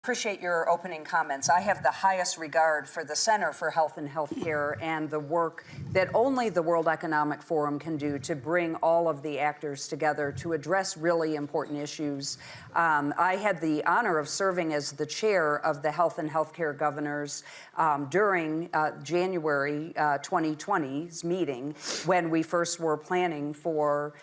Appreciate your opening comments. I have the highest regard for the Center for Health and Healthcare and the work that only the World Economic Forum can do to bring all of the actors together to address really important issues. I had the honor of serving as the chair of the Health and Healthcare Governors during January 2020's meeting when we first were planning for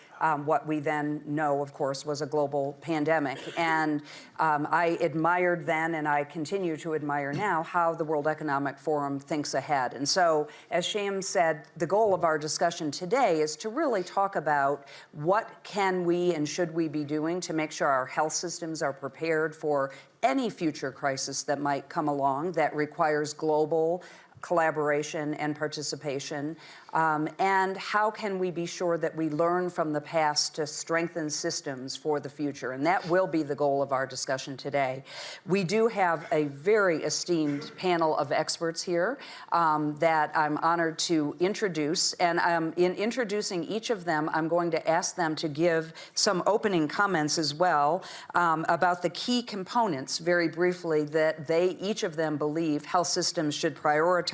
what we then know, of course, was a global pandemic. And I admired then, and I continue to admire now, how the World Economic Forum thinks ahead. And so, as Sham said, the goal of our discussion today is to really talk about what can we and should we be doing to make sure our health systems are prepared for any future crisis that might come along that requires global collaboration and participation, and how can we be sure that we learn from the past to strengthen systems for the future? And that will be the goal of our discussion today. We do have a very esteemed panel of experts here that I'm honored to introduce. And in introducing each of them, I'm going to ask them to give some opening comments as well about the key components, very briefly, that each of them believe health systems should prioritize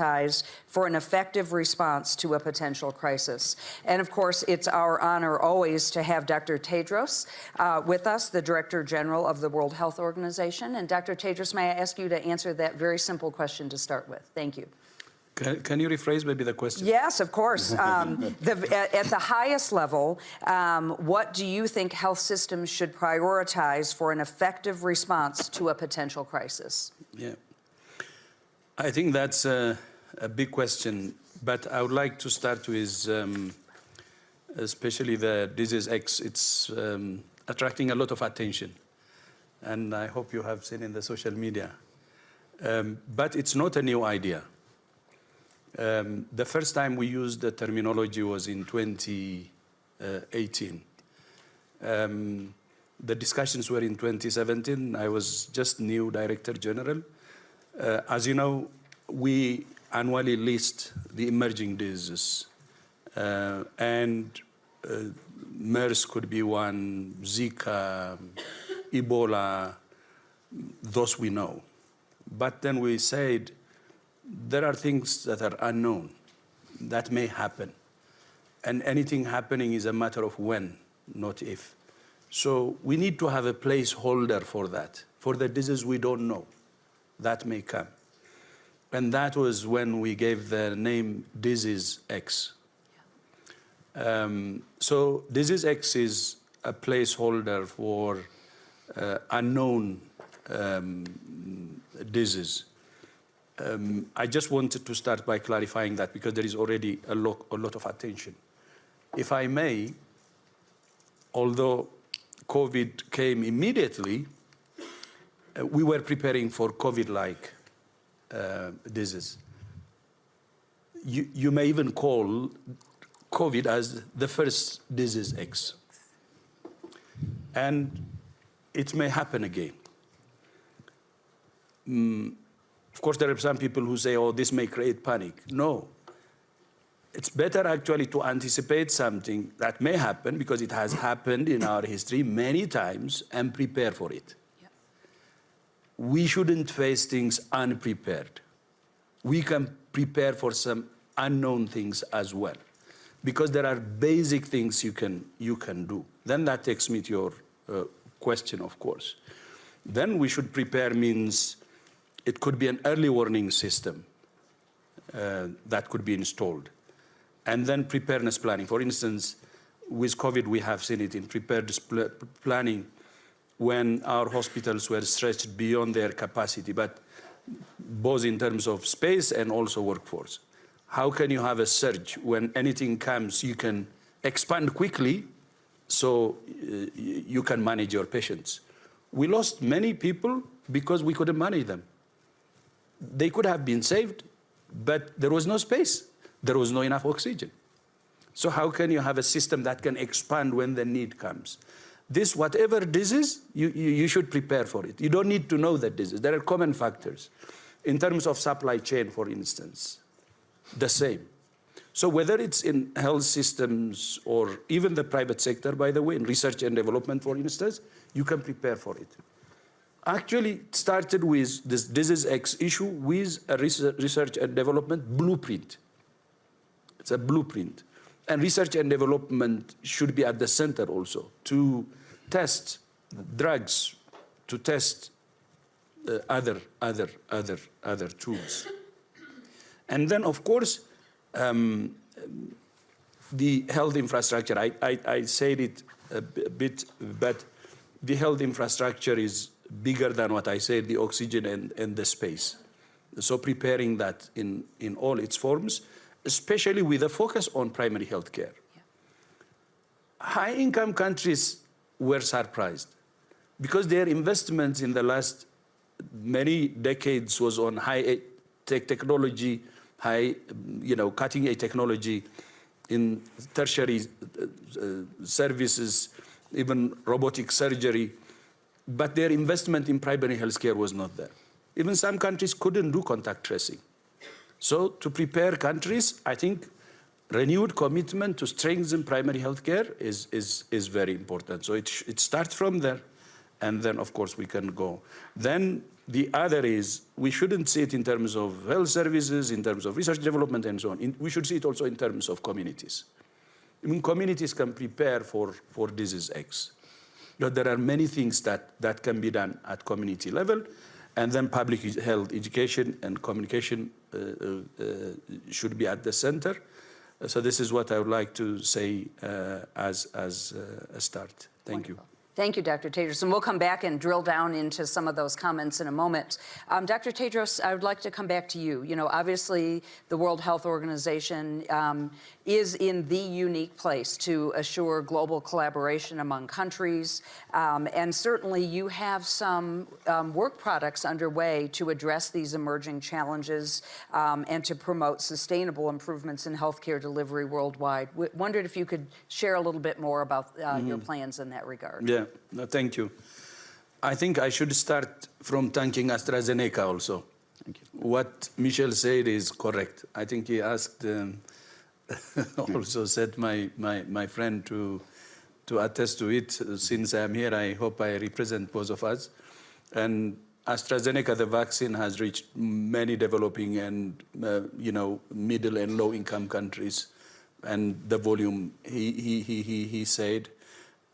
for an effective response to a potential crisis. And of course, it's our honor always to have Dr. Tedros with us, the Director General of the World Health Organization. And Dr. Tedros, may I ask you to answer that very simple question to start with? Thank you. Can you rephrase maybe the question? Yes, of course. At the highest level, what do you think health systems should prioritize for an effective response to a potential crisis? Yeah. I think that's a big question, but I would like to start with especially the disease X. It's attracting a lot of attention, and I hope you have seen in the social media. But it's not a new idea. The first time we used the terminology was in 2018. The discussions were in 2017. I was just new Director General. As you know, we annually list the emerging diseases, and MERS could be one, Zika, Ebola, those we know. But then we said there are things that are unknown that may happen, and anything happening is a matter of when, not if. So we need to have a placeholder for that, for the disease we don't know that may come. And that was when we gave the name Disease X. So Disease X is a placeholder for unknown disease. I just wanted to start by clarifying that because there is already a lot of attention. If I may, although COVID came immediately, we were preparing for COVID-like disease. You may even call COVID as the first disease X. And it may happen again. Of course, there are some people who say, oh, this may create panic. No. It's better actually to anticipate something that may happen because it has happened in our history many times and prepare for it. We shouldn't face things unprepared. We can prepare for some unknown things as well, because there are basic things you can do. Then that takes me to your question, of course. Then we should prepare means it could be an early warning system that could be installed. And then preparedness planning. For instance, with COVID, we have seen it in preparedness planning when our hospitals were stretched beyond their capacity, but both in terms of space and also workforce. How can you have a surge when anything comes, you can expand quickly so you can manage your patients? We lost many people because we couldn't manage them. They could have been saved, but there was no space. There was no enough oxygen. So how can you have a system that can expand when the need comes? This, whatever disease, you should prepare for it. You don't need to know that disease. There are common factors. In terms of supply chain, for instance, the same. So whether it's in health systems or even the private sector, by the way, in research and development, for instance, you can prepare for it. Actually, it started with this disease X issue with a research and development blueprint. It's a blueprint. And research and development should be at the center also to test drugs, to test other tools. And then, of course, the health infrastructure. I said it a bit, but the health infrastructure is bigger than what I said, the oxygen and the space. So preparing that in all its forms, especially with a focus on primary health care. Yeah. High-income countries were surprised because their investments in the last many decades was on high-tech technology, cutting-edge technology in tertiary services, even robotic surgery, but their investment in primary health care was not there. Even some countries couldn't do contact tracing. So to prepare countries, I think renewed commitment to strengthen primary health care is very important. So it starts from there, and then, of course, we can go. Then the other is we shouldn't see it in terms of health services, in terms of research development, and so on. We should see it also in terms of communities. I mean, communities can prepare for disease X. But there are many things that can be done at community level, and then public health education and communication should be at the center. So this is what I would like to say as a start. Thank you. Thank you, Dr. Tedros. And we'll come back and drill down into some of those comments in a moment. Dr. Tedros, I would like to come back to you. You know, obviously, the World Health Organization is in the unique place to assure global collaboration among countries. And certainly, you have some work products underway to address these emerging challenges and to promote sustainable improvements in healthcare delivery worldwide. Wondered if you could share a little bit more about your plans in that regard. Yeah. No, thank you. I think I should start from thanking AstraZeneca also. Thank you. What Michel said is correct. I think he asked, also said my friend to attest to it. Since I'm here, I hope I represent both of us. And AstraZeneca, the vaccine, has reached many developing and middle and low-income countries, and the volume he said.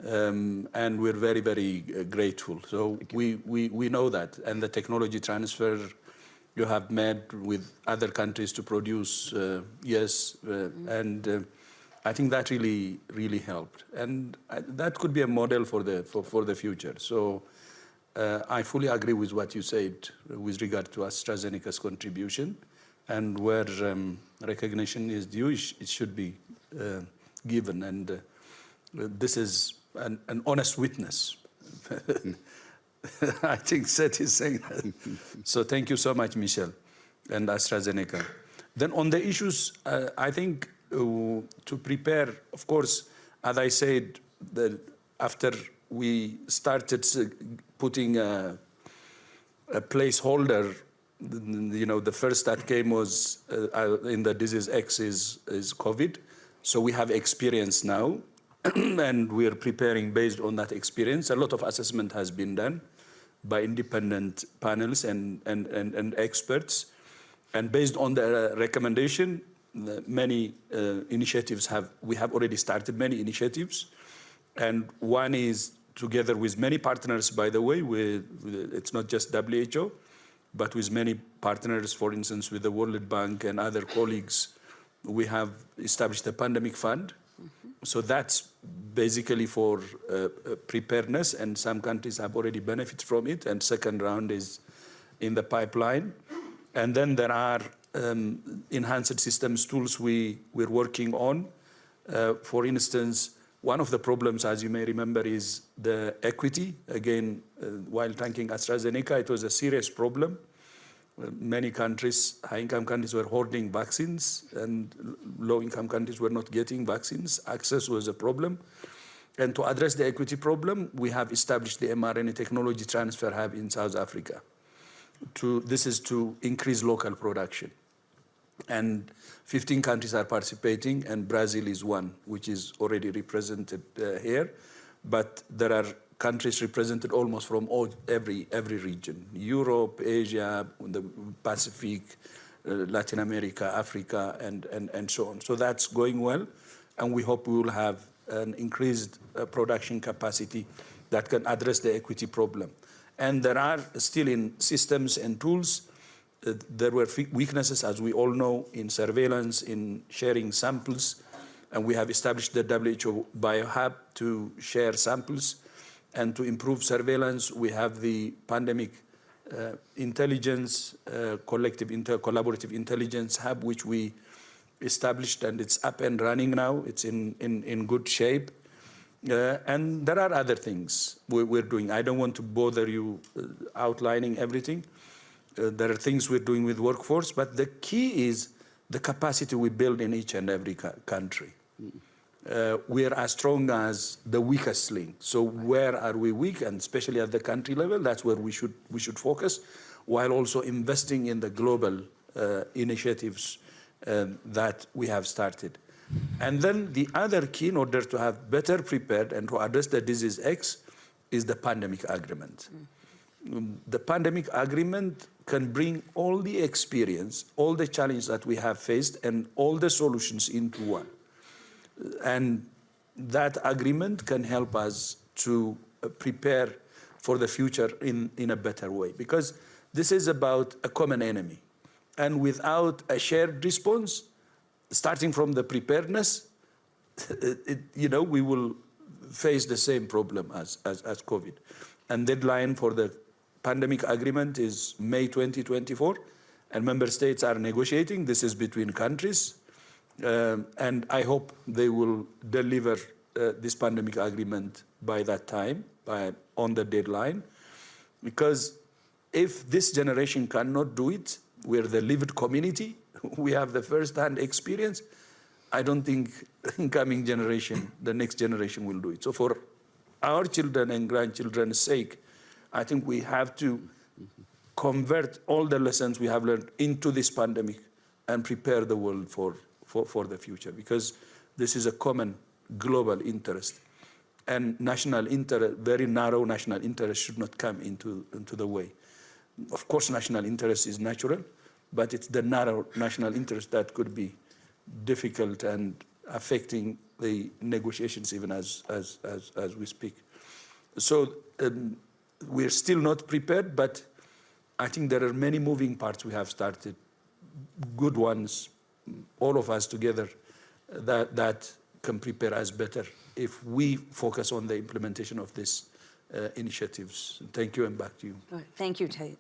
And we're very, very grateful. So we know that. And the technology transfer you have made with other countries to produce, and I think that really, really helped. And that could be a model for the future. So I fully agree with what you said with regard to AstraZeneca's contribution. And where recognition is due, it should be given. And this is an honest witness. I think Seth is saying that. So thank you so much, Michel, and AstraZeneca. Then on the issues, I think to prepare, of course, as I said, after we started putting a placeholder, the first that came was in the disease X is COVID. So we have experience now. And we are preparing based on that experience. A lot of assessment has been done by independent panels and experts. And based on the recommendation, many initiatives we have already started many initiatives. And one is together with many partners, by the way, it's not just WHO, but with many partners, for instance, with the World Bank and other colleagues, we have established a pandemic fund. So that's basically for preparedness, and some countries have already benefited from it, and second round is in the pipeline. And then there are enhanced systems tools we're working on. For instance, one of the problems, as you may remember, is the equity. Again, while thanking AstraZeneca, it was a serious problem. Many countries, high-income countries, were hoarding vaccines, and low-income countries were not getting vaccines. Access was a problem. And to address the equity problem, we have established the mRNA technology transfer hub in South Africa. This is to increase local production. And 15 countries are participating, and Brazil is one, which is already represented here. But there are countries represented almost from every region, Europe, Asia, the Pacific, Latin America, Africa, and so on. So that's going well, and we hope we will have an increased production capacity that can address the equity problem. And there are still in systems and tools, there were weaknesses, as we all know, in surveillance, in sharing samples, and we have established the WHO BioHub to share samples and to improve surveillance. We have the pandemic intelligence, collaborative intelligence hub, which we established, and it's up and running now. It's in good shape. And there are other things we're doing. I don't want to bother you outlining everything. There are things we're doing with workforce, but the key is the capacity we build in each and every country. We are as strong as the weakest link. So where are we weak? And especially at the country level, that's where we should focus, while also investing in the global initiatives that we have started. And then the other key, in order to have better prepared and to address the disease X, is the pandemic agreement. The pandemic agreement can bring all the experience, all the challenges that we have faced, and all the solutions into one. And that agreement can help us to prepare for the future in a better way, because this is about a common enemy. And without a shared response, starting from the preparedness, we will face the same problem as COVID. And deadline for the pandemic agreement is May 2024, and member states are negotiating. This is between countries, and I hope they will deliver this pandemic agreement by that time, on the deadline, because if this generation cannot do it, we're the lived community, we have the first-hand experience, I don't think incoming generation, the next generation will do it. So for our children and grandchildren's sake, I think we have to convert all the lessons we have learned into this pandemic and prepare the world for the future, because this is a common global interest. And national interest, very narrow national interest, should not come into the way. Of course, national interest is natural, but it's the narrow national interest that could be difficult and affecting the negotiations even as we speak. So we're still not prepared, but I think there are many moving parts we have started, good ones, all of us together, that can prepare us better if we focus on the implementation of these initiatives. Thank you, and back to you. Thank you, Tedros.